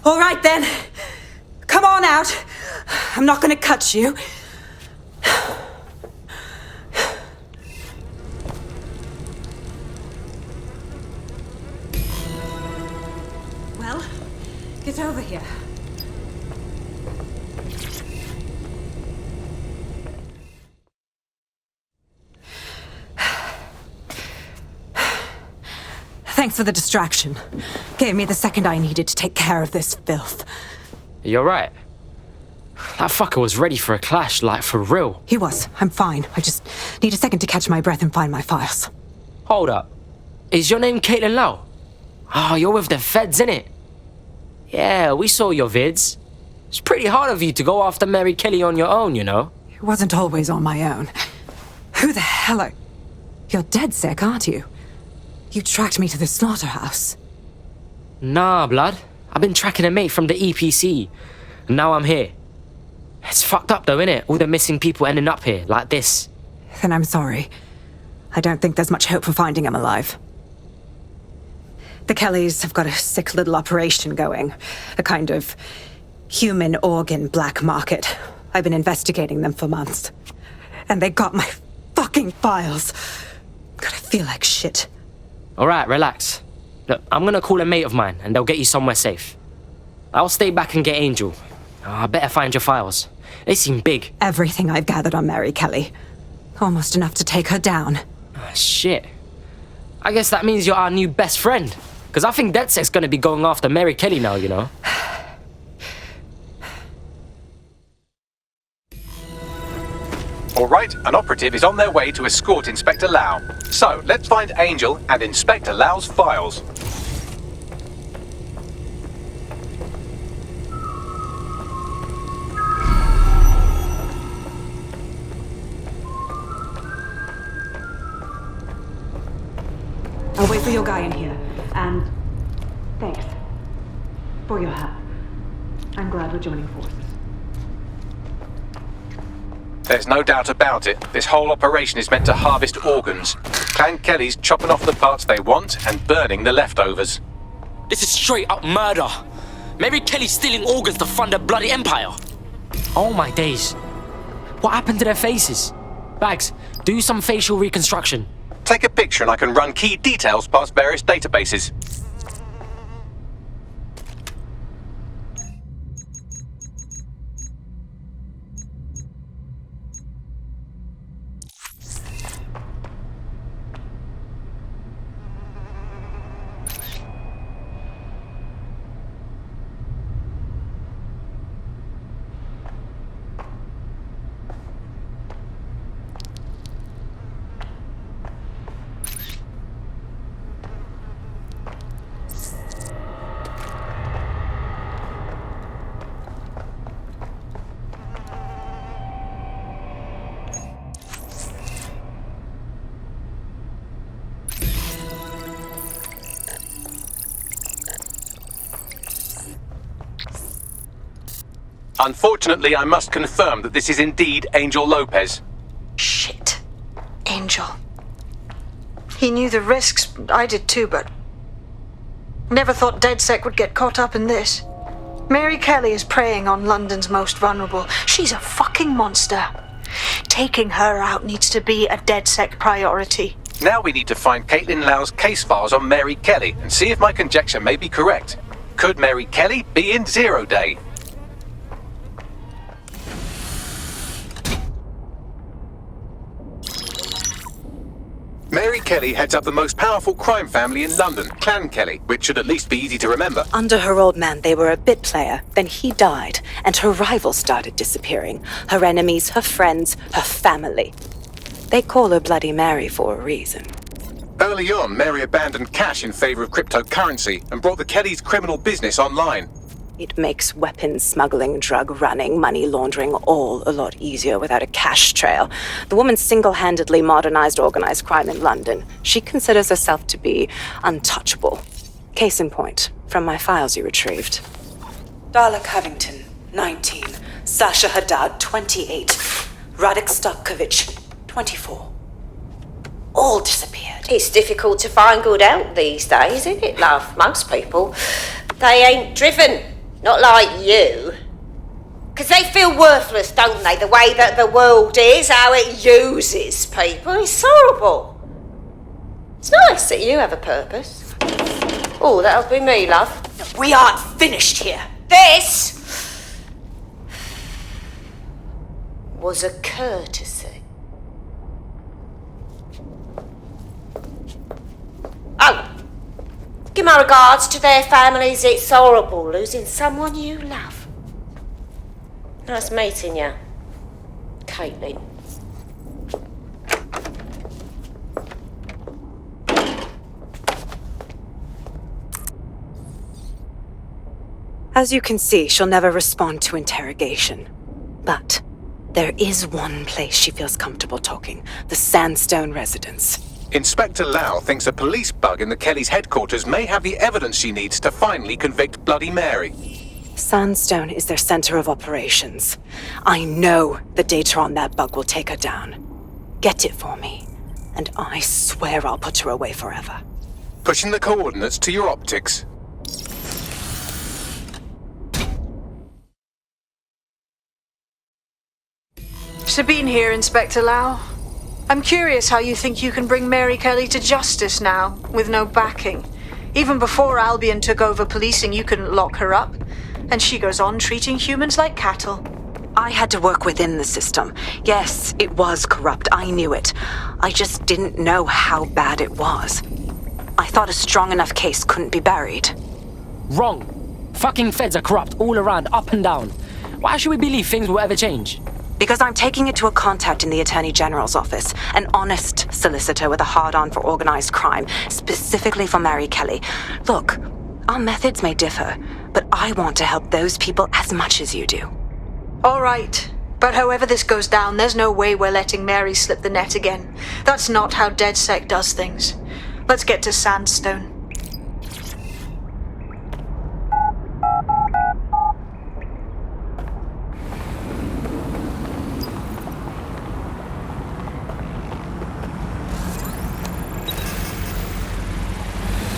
All right then. Come on out. I'm not gonna cut you. Well, get over here. Thanks for the distraction. Gave me the second I needed to take care of this filth. You're right. That fucker was ready for a clash, like for real. He was. I'm fine. I just need a second to catch my breath and find my files. Hold up. Is your name Caitlin Lau? Oh, you're with the feds, innit? Yeah, we saw your vids. It's pretty hard of you to go after Mary Kelly on your own, you know? It wasn't always on my own. Who the hell are... You're dead sick, aren't you? You tracked me to the Slaughterhouse. Nah, blood. I've been tracking a mate from the EPC. And now I'm here. It's fucked up though, innit? All the missing people ending up here, like this. Then I'm sorry. I don't think there's much hope for finding him alive. The Kellys have got a sick little operation going. A kind of human organ black market. I've been investigating them for months. And they got my fucking files. God, I feel like shit. Alright, relax. Look, I'm gonna call a mate of mine and they'll get you somewhere safe. I'll stay back and get Angel. I better find your files. They seem big. Everything I've gathered on Mary Kelly. Almost enough to take her down. Shit. I guess that means you're our new best friend. Because I think DedSec's gonna be going after Mary Kelly now, you know? All right, an operative is on their way to escort Inspector Lau. So, let's find Angel and Inspector Lau's files. I'll wait for your guy in here. And thanks for your help. I'm glad we're joining forces. There's no doubt about it. This whole operation is meant to harvest organs. Clan Kelly's chopping off the parts they want and burning the leftovers. This is straight up murder. Mary Kelly's stealing organs to fund a bloody empire. Oh my days. What happened to their faces? Bags, do some facial reconstruction. Take a picture and I can run key details past various databases. Unfortunately, I must confirm that this is indeed Angel Lopez. Shit. Angel. He knew the risks. I did too, but... Never thought DedSec would get caught up in this. Mary Kelly is preying on London's most vulnerable. She's a fucking monster. Taking her out needs to be a DedSec priority. Now we need to find Caitlin Lau's case files on Mary Kelly and see if my conjecture may be correct. Could Mary Kelly be in Zero Day? Mary Kelly heads up the most powerful crime family in London, Clan Kelly, which should at least be easy to remember. Under her old man, they were a bit player. Then he died, and her rivals started disappearing. Her enemies, her friends, her family. They call her Bloody Mary for a reason. Early on, Mary abandoned cash in favor of cryptocurrency and brought the Kellys' criminal business online. It makes weapons smuggling, drug running, money laundering all a lot easier without a cash trail. The woman single-handedly modernized organized crime in London. She considers herself to be untouchable. Case in point, from my files you retrieved. Darla Covington, 19. Sasha Haddad, 28. Radek Stopkovich, 24. All disappeared. It's difficult to find good help these days, isn't it, love? Most people, they ain't driven. Not like you. 'Cause they feel worthless, don't they? The way that the world is, how it uses people. It's horrible. It's nice that you have a purpose. Oh, that'll be me, love. We aren't finished here. This was a courtesy. Oh, give my regards to their families. It's horrible losing someone you love. Nice meeting you, Caitlin. As you can see, she'll never respond to interrogation. But there is one place she feels comfortable talking, the Sandstone residence. Inspector Lau thinks a police bug in the Kellys' headquarters may have the evidence she needs to finally convict Bloody Mary. Sandstone is their center of operations. I know the data on that bug will take her down. Get it for me, and I swear I'll put her away forever. Pushing the coordinates to your optics. Sabine here, Inspector Lau. I'm curious how you think you can bring Mary Kelly to justice now, with no backing. Even before Albion took over policing, you couldn't lock her up. And she goes on treating humans like cattle. I had to work within the system. Yes, it was corrupt. I knew it. I just didn't know how bad it was. I thought a strong enough case couldn't be buried. Wrong. Fucking feds are corrupt all around, up and down. Why should we believe things will ever change? Because I'm taking it to a contact in the Attorney General's office, an honest solicitor with a hard-on for organized crime, specifically for Mary Kelly. Look, our methods may differ, but I want to help those people as much as you do. All right. But however this goes down, there's no way we're letting Mary slip the net again. That's not how DedSec does things. Let's get to Sandstone.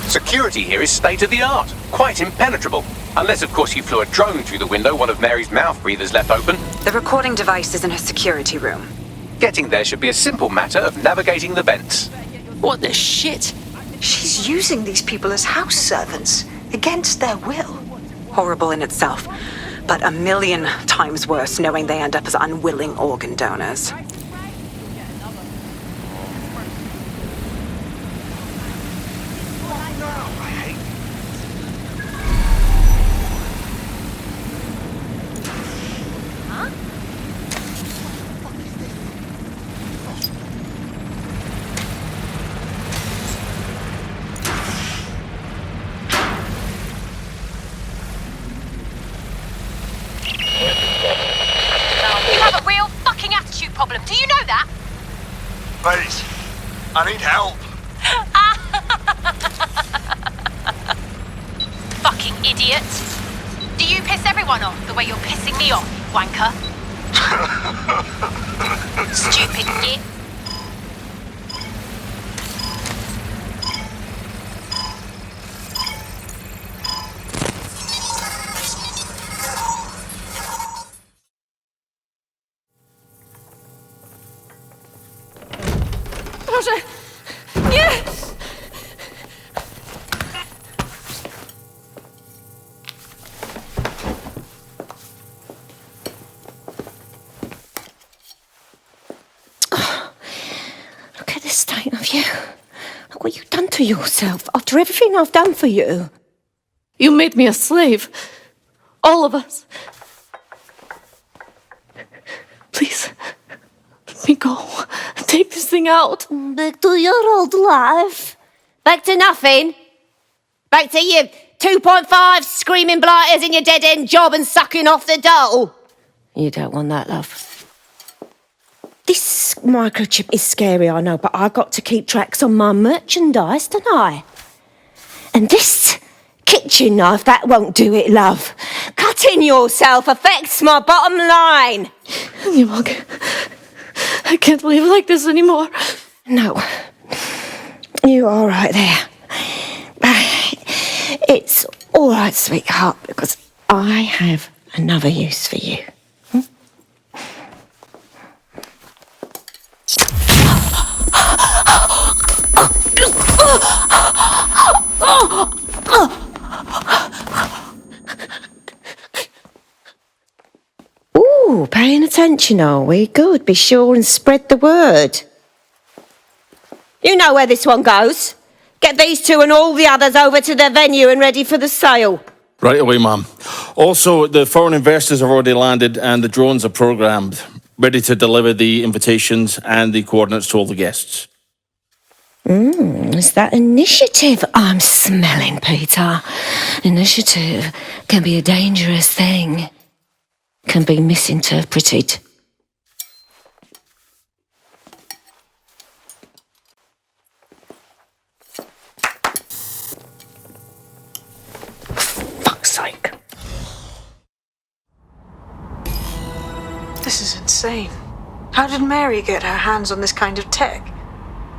Security here is state-of-the-art, quite impenetrable. Unless, of course, you flew a drone through the window one of Mary's mouth breathers left open. The recording device is in her security room. Getting there should be a simple matter of navigating the vents. What the shit? She's using these people as house servants, against their will. Horrible in itself, but a million times worse knowing they end up as unwilling organ donors. Problem. Do you know that? Please, I need help. Fucking idiot. Do you piss everyone off the way you're pissing me off, wanker? Stupid git. to yourself after everything I've done for you? You made me a slave. All of us. Please, let me go. Take this thing out. Back to your old life. Back to nothing. Back to you 2.5 screaming blighters in your dead-end job and sucking off the dole. You don't want that, love. This microchip is scary, I know, but I got to keep tracks on my merchandise, don't I? And this kitchen knife, that won't do it, love. Cutting yourself affects my bottom line. I can't live like this anymore. No, you're all right there. It's all right, sweetheart, because I have another use for you. Ooh, paying attention, are we? Good. Be sure and spread the word. You know where this one goes. Get these two and all the others over to their venue and ready for the sale. Right away, ma'am. Also, the foreign investors have already landed and the drones are programmed, ready to deliver the invitations and the coordinates to all the guests. Is that initiative I'm smelling, Peter? Initiative can be a dangerous thing. Can be misinterpreted. Fuck's sake. This is insane. How did Mary get her hands on this kind of tech?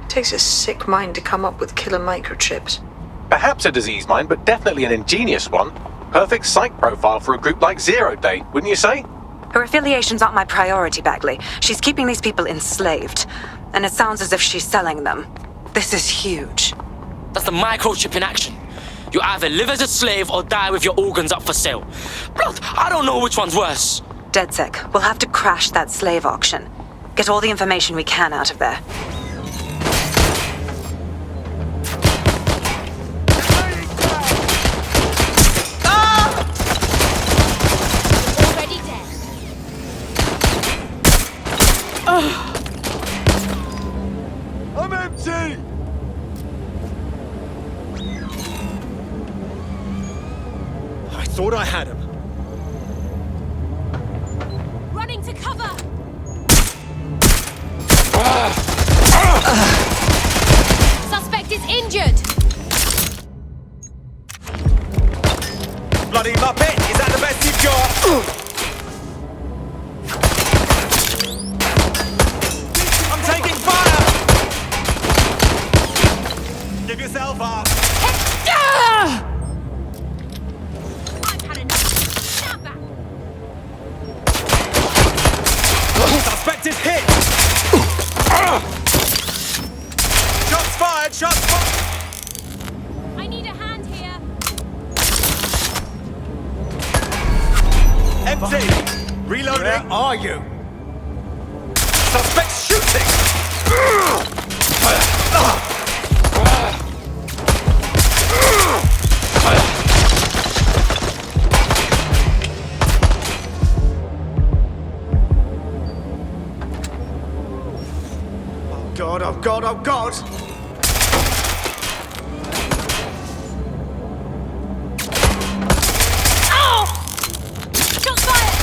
It takes a sick mind to come up with killer microchips. Perhaps a disease mind, but definitely an ingenious one. Perfect psych profile for a group like Zero Day, wouldn't you say? Her affiliations aren't my priority, Bagley. She's keeping these people enslaved. And it sounds as if she's selling them. This is huge. That's the microchip in action. You either live as a slave or die with your organs up for sale. Blood, I don't know which one's worse. DedSec, we'll have to crash that slave auction. Get all the information we can out of there. I'm empty! I thought I had him. Running to cover! Suspect is injured! Bloody Muppet! Is that the best you've got? I'm taking fire! Give yourself up! I've had enough. Stand back! Suspect is hit! Shots fired! Shots fired! I need a hand here. Empty! Reloading! Where are you? Suspect shooting! Oh God, oh God, oh God! Shots fired!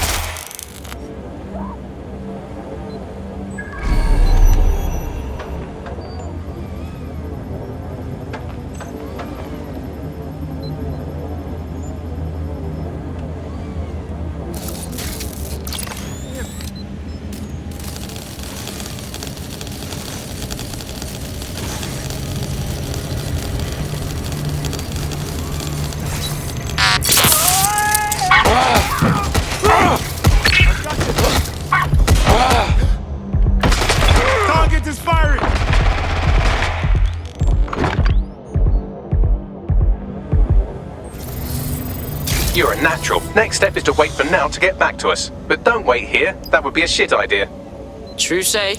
Target is firing! You're a natural. Next step is to wait for Now to get back to us. But don't wait here. That would be a shit idea. True say.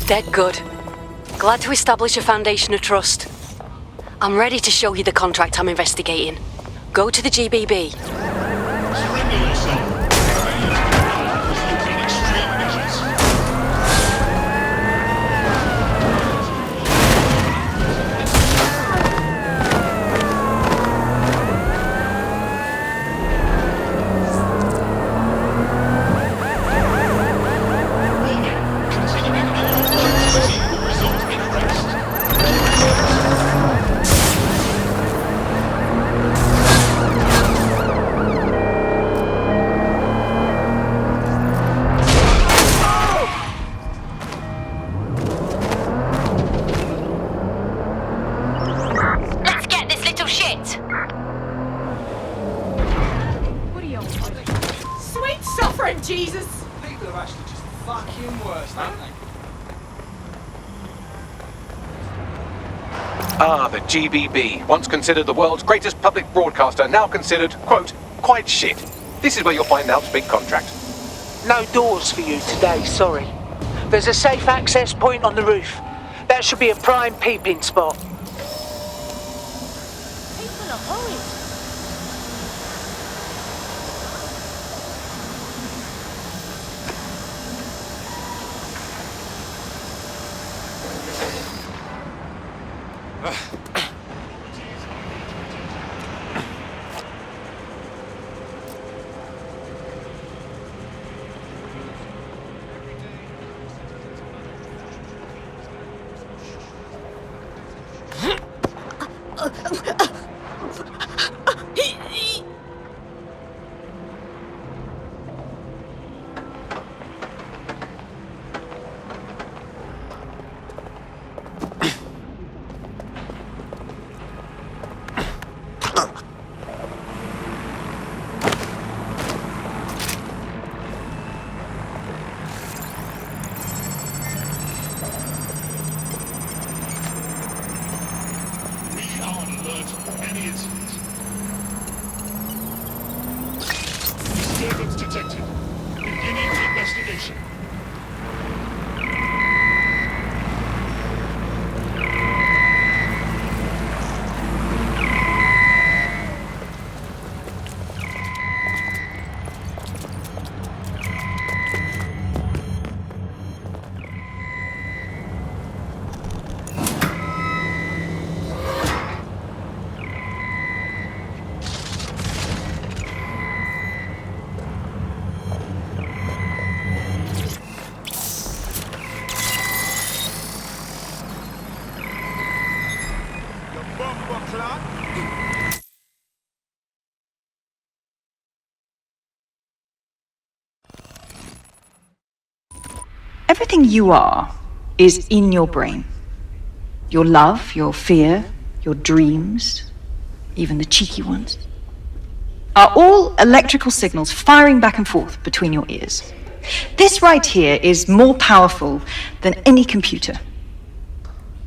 Dead good. Glad to establish a foundation of trust. I'm ready to show you the contract I'm investigating. Go to the GBB. Surrender yourself. Extreme measures. Let's get this little shit! What are you on? Sweet suffering, Jesus! People are actually just fucking worse, aren't they? Ah, the GBB, once considered the world's greatest public broadcaster, now considered, quote, quite shit. This is where you'll find Alp's big contract. No doors for you today, sorry. There's a safe access point on the roof. That should be a prime peeping spot. People are horrid. We are on alert for any incident. Disturbance detected. Beginning investigation. Everything you are is in your brain. Your love, your fear, your dreams, even the cheeky ones, are all electrical signals firing back and forth between your ears. This right here is more powerful than any computer,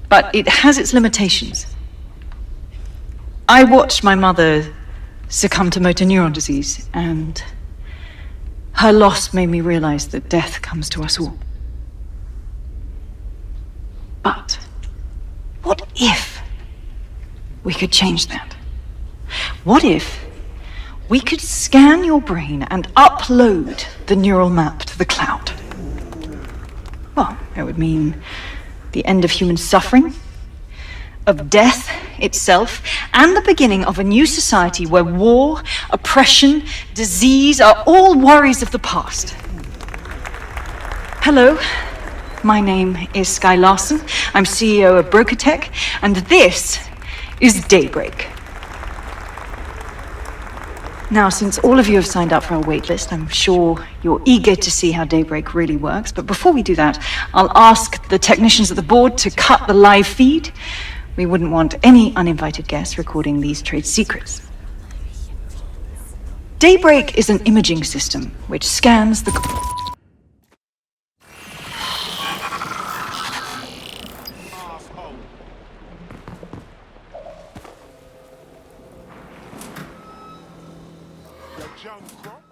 but it has its limitations. I watched my mother succumb to motor neuron disease, and her loss made me realize that death comes to us all. But what if we could change that? What if we could scan your brain and upload the neural map to the cloud? Well, it would mean the end of human suffering, of death itself, and the beginning of a new society where war, oppression, disease are all worries of the past. Hello. My name is Sky Larson. I'm CEO of Brokertech, and this is Daybreak. Now, since all of you have signed up for our waitlist, I'm sure you're eager to see how Daybreak really works. But before we do that, I'll ask the technicians at the board to cut the live feed. We wouldn't want any uninvited guests recording these trade secrets. Daybreak is an imaging system which scans the... Junk crop.